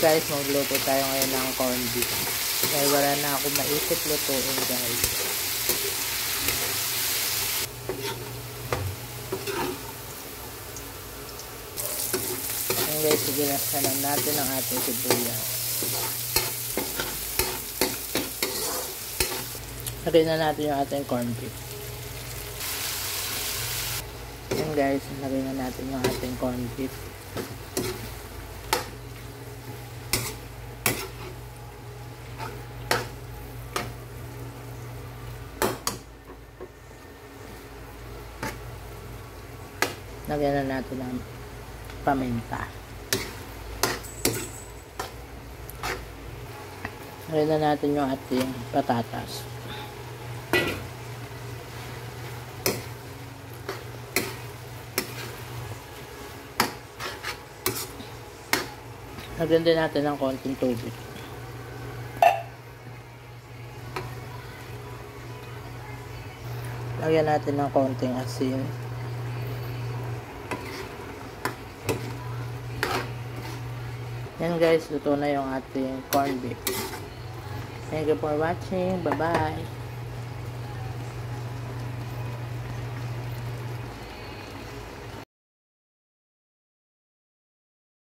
guys, magluto tayo ngayon ng corned beef. Dahil wala na ako maisip lutuin guys. Ayan guys, siginasanan natin ang ating sibuyas. Lagyan na natin yung ating corned beef. Ayan guys, lagyan na natin yung ating corned beef. Lagyan na natin ng paminta. Lagyan na natin yung ating patatas. Lagyan din natin ng konting tubig. Lagyan natin ng konting asin. Yan guys, luto na yung ating corned beef. Thank you for watching. Bye-bye.